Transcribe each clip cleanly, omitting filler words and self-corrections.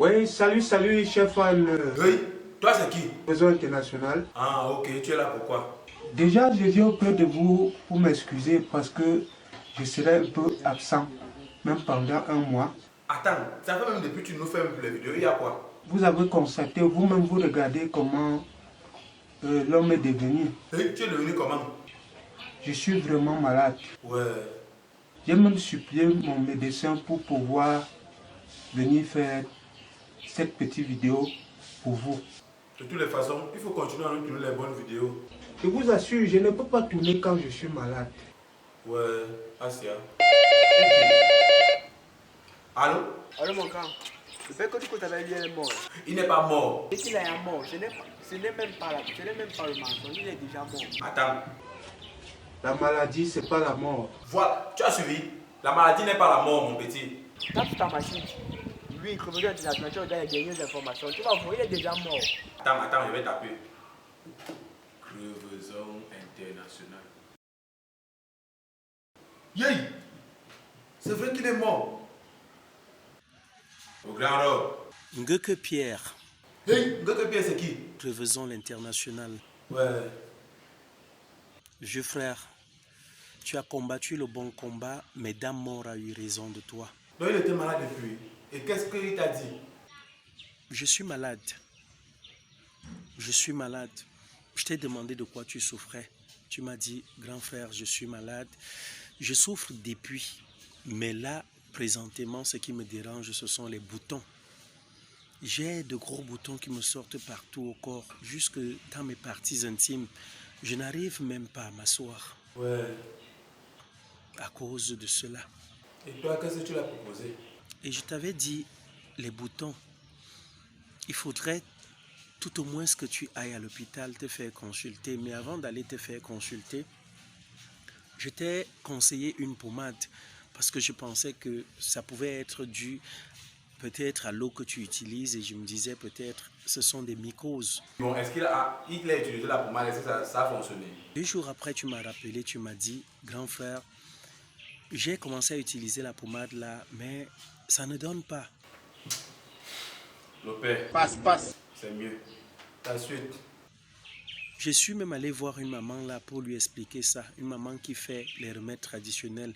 Oui, salut, chef Al. Oui, toi c'est qui? Réseau international. Ah, ok, tu es là pourquoi? Déjà, je viens auprès de vous pour m'excuser parce que je serai un peu absent, même pendant un mois. Attends, ça fait même depuis que tu nous fais les vidéos, il y a quoi? Vous avez constaté, vous-même, vous regardez comment l'homme est devenu. Et tu es devenu comment? Je suis vraiment malade. Ouais. J'ai même supplié mon médecin pour pouvoir venir faire cette petite vidéo pour vous. De toutes les façons, il faut continuer à nous tourner les bonnes vidéos. Je vous assure, je ne peux pas tourner quand je suis malade. Ouais, Asia. Allô? Allô mon grand, le père que tu comptes avec lui est mort. Il n'est pas mort. Et qu'il est mort, ce n'est même pas le mensonge, il est déjà mort. Attends. La maladie, c'est pas la mort. Voilà, tu as suivi. La maladie n'est pas la mort, mon petit. Tape ta machine. Lui, comme il est international, tu regardes les dernières informations. Tu vas voir, il est déjà mort. Attends, je vais taper. Crevaison international. Yay! C'est vrai qu'il est mort. Au grand robe. Ngeke Pierre, Hey, Ngeke Pierre, c'est qui? Crevaison l'international. Ouais. Vieux frère, tu as combattu le bon combat, mais Dame Mort a eu raison de toi. Donc il était malade depuis. Et qu'est-ce qu'il t'a dit? Je suis malade. Je suis malade. Je t'ai demandé de quoi tu souffrais. Tu m'as dit, grand frère, je suis malade. Je souffre depuis. Mais là, présentement, ce qui me dérange, ce sont les boutons. J'ai de gros boutons qui me sortent partout au corps, jusque dans mes parties intimes. Je n'arrive même pas à m'asseoir. Ouais. À cause de cela. Et toi, qu'est-ce que tu l'as proposé? Et je t'avais dit, les boutons, il faudrait tout au moins que tu ailles à l'hôpital te faire consulter. Mais avant d'aller te faire consulter, je t'ai conseillé une pommade parce que je pensais que ça pouvait être dû peut-être à l'eau que tu utilises et je me disais peut-être ce sont des mycoses. Bon, est-ce qu'il a utilisé la pommade? Est-ce que ça a fonctionné? 2 jours après, tu m'as rappelé, tu m'as dit, grand frère, j'ai commencé à utiliser la pommade là, mais ça ne donne pas. Le père. Passe. C'est mieux. La suite. Je suis même allé voir une maman là pour lui expliquer ça, une maman qui fait les remèdes traditionnels.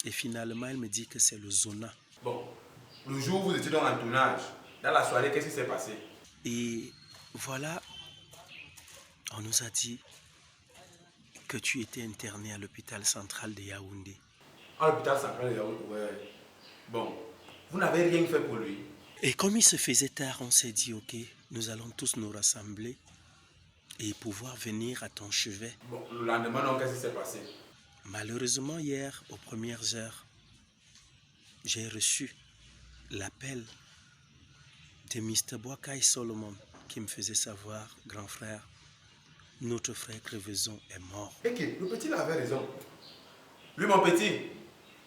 Et finalement, elle me dit que c'est le zona. Bon, le jour où vous étiez dans un tournage, dans la soirée, qu'est-ce qui s'est passé? Et voilà, on nous a dit que tu étais interné à l'hôpital central de Yaoundé. À l'hôpital central de Yaoundé, ouais. Bon, vous n'avez rien fait pour lui. Et comme il se faisait tard, on s'est dit, ok, nous allons tous nous rassembler et pouvoir venir à ton chevet. Bon, le lendemain, donc, qu'est-ce qui s'est passé? Malheureusement, hier, aux premières heures, j'ai reçu l'appel de Mr. Boakai Solomon qui me faisait savoir, grand frère, notre frère Crevaison est mort. Ok, le petit là avait raison. Lui, mon petit,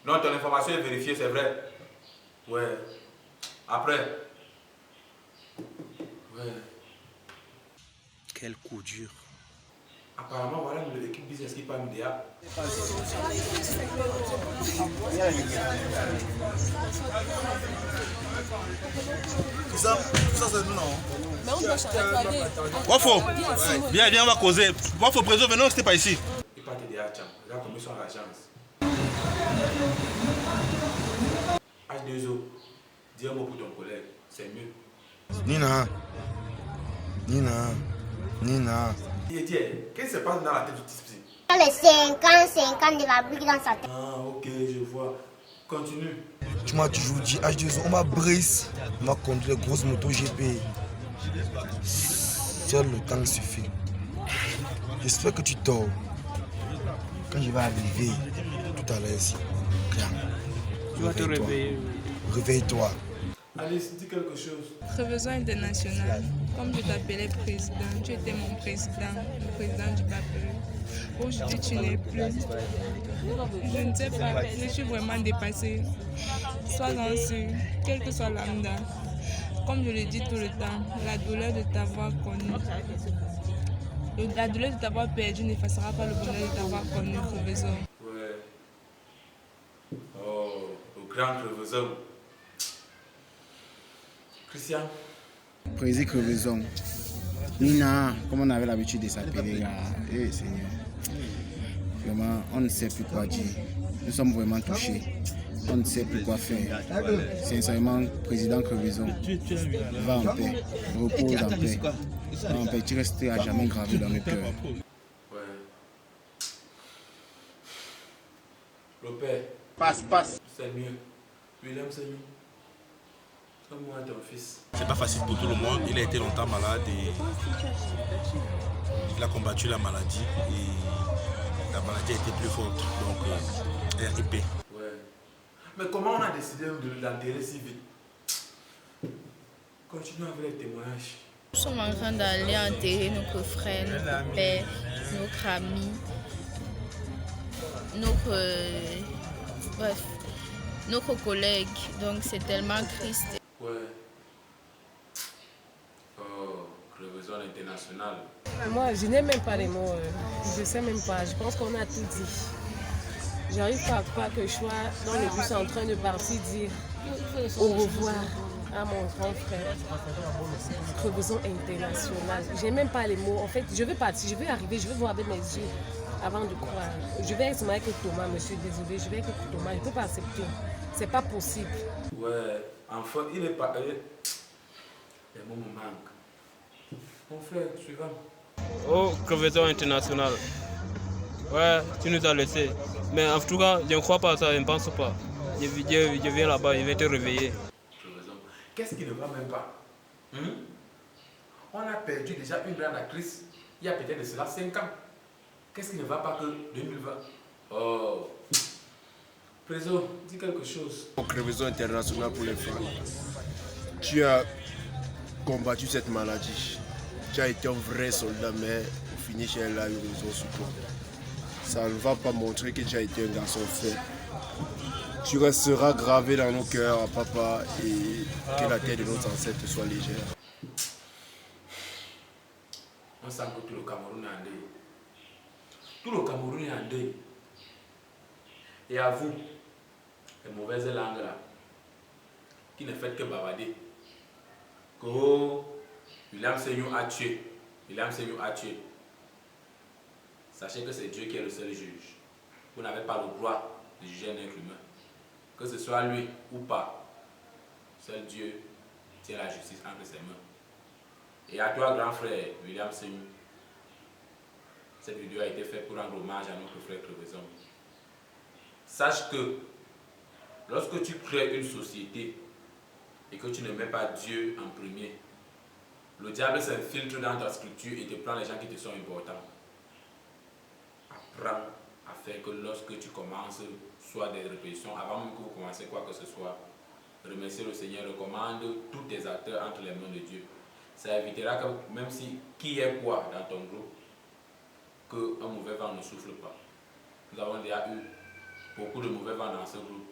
non, ton information est vérifiée, c'est vrai. Ouais. Après. Ouais. Quel coup dur. Apparemment, voilà l'équipe business qui parle d'IA. Tout ça c'est nous, non? Mais on doit changer. Wafo, viens, on va causer. Wafo, président, venons, c'était pas ici. Il partent d'IA, tiens. Regarde combien ils sont à l'agence. H2O, dis un mot pour ton collègue, c'est mieux. Nina. Qu'est-ce qui se passe dans la tête du type? Dans les 50 de la brique dans sa tête. Ah, ok, je vois. Continue. Tu m'as toujours dit, H2O, on m'a brise. On m'a conduit les grosses motos GP. Seul le temps suffit. J'espère que tu dors. Quand je vais arriver tout à l'heure ici, Tu vas te réveiller. Réveille-toi. Alice, dis quelque chose. Crevaison international. Comme je t'appelais président, tu étais mon président, le président du peuple. Aujourd'hui, tu n'es plus. Je ne sais pas, je suis vraiment dépassée. Sois-en sûr, quel que soit lambda. Comme je le dis tout le temps, la douleur de t'avoir connu. La douleur de t'avoir perdu n'effacera pas le bonheur de t'avoir connu, Crevaison. Ouais. Oh, le grand Crevaison. Christian. Président Crevaison. Nina, comme on avait l'habitude de s'appeler là. Eh Seigneur. Vraiment, on ne sait plus quoi dire. Nous sommes vraiment touchés. On ne sait plus quoi faire. Sincèrement, président Crevaison, va en paix. Repose en paix. Va en paix. Tu resteras à jamais gravé dans nos cœurs. Ouais. Le père. Passe. C'est mieux. William, c'est mieux. Comme moi, ton fils. C'est pas facile pour tout le monde. Il a été longtemps malade et il a combattu la maladie et la maladie a été plus forte. Donc, RIP. Ouais. Mais comment on a décidé de l'enterrer si vite? Continuons avec les témoignages. Nous sommes en train d'aller enterrer notre frère, notre père, notre ami, notre collègue. Donc c'est tellement triste. Ouais. Oh, Crevaison internationale. Moi, je n'ai même pas les mots. Je ne sais même pas. Je pense qu'on a tout dit. J'arrive pas à croire que je sois dans le bus en train de partir dire au revoir à mon grand frère. Crevaison internationale. Je n'ai même pas les mots. En fait, je vais partir, je vais arriver, je vais voir avec mes yeux avant de croire. Je vais être avec Thomas, monsieur, désolé, je vais avec Thomas. Je ne peux pas accepter. C'est pas possible. Ouais, enfin, il est pas. Les mots me manquent. Mon frère, suivant. Oh, Crevaison internationale. Ouais, tu nous as laissés. Mais en tout cas, je ne crois pas à ça, je ne pense pas. Je viens là-bas, il va te réveiller. Qu'est-ce qui ne va même pas? On a perdu déjà une grande actrice il y a peut-être de cela 5 ans. Qu'est-ce qui ne va pas que 2020? Oh. Président, dis quelque chose. Crevaison internationale pour les femmes. Tu as combattu cette maladie. Tu as été un vrai soldat, mais au finish, elle a eu raison sur toi. Ça ne va pas montrer que tu as été un garçon fait. Tu resteras gravé dans nos cœurs, papa, et que la terre de nos ancêtres soit légère. On sent que tout le Cameroun est en deuil. Tout le Cameroun est en deuil. Et à vous, les mauvaises langues là, qui ne faites que bavarder, que William Seigneur a tué. William Seigneur a tué. Sachez que c'est Dieu qui est le seul juge. Vous n'avez pas le droit de juger un être humain. Que ce soit lui ou pas, seul Dieu tient la justice entre ses mains. Et à toi, grand frère William Seigneur, cette vidéo a été faite pour rendre hommage à notre frère Crevaison. Sache que lorsque tu crées une société et que tu ne mets pas Dieu en premier, le diable s'infiltre dans ta structure et te prend les gens qui te sont importants. Apprends à faire que lorsque tu commences soit des répétitions, avant même que vous commencez quoi que ce soit, remercier le Seigneur, recommande tous tes acteurs entre les mains de Dieu. Ça évitera que même si qui est quoi dans ton groupe, qu'un mauvais vent ne souffle pas. Nous avons déjà eu beaucoup de mauvais vents dans ce groupe.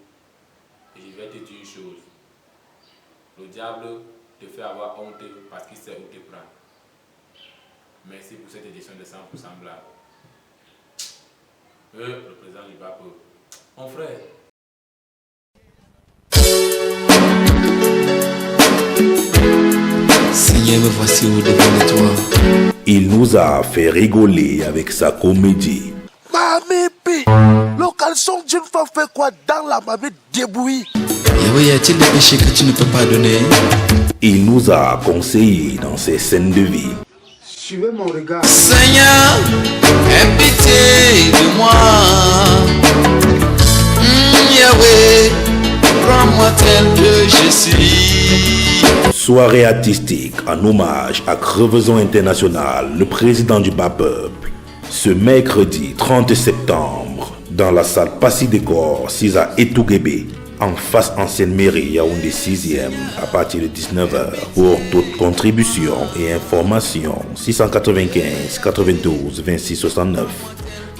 Et je vais te dire une chose. Le diable te fait avoir honte parce qu'il sait où te prendre. Merci pour cette édition de 100% blague. Le président du pape, mon frère. Seigneur, me voici au-devant de toi. Il nous a fait rigoler avec sa comédie. Mamie, le caleçon d'une femme fait quoi dans la mamie débouille? Yahweh, y a-t-il des péchés que tu ne peux pas donner? Il nous a conseillé dans ses scènes de vie. Suivez mon regard. Seigneur, aie pitié de moi. Yahweh, prends-moi tel que je suis. Soirée artistique en hommage à Crevaison International, le président du bas peuple. Ce mercredi 30 septembre, dans la salle Passy Décor, 6 à Etouguébé, en face ancienne mairie Yaoundé 6e, à partir de 19h. Pour toute contribution et information, 695 92 26 69.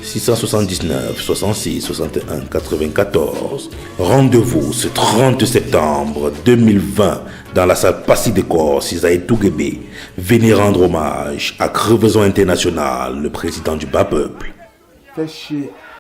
679 66 61 94. Rendez-vous ce 30 septembre 2020 dans la salle Passy Décor, Cisaï Touguébé. Venez rendre hommage à Crevaison International, le président du bas peuple. Fais chier.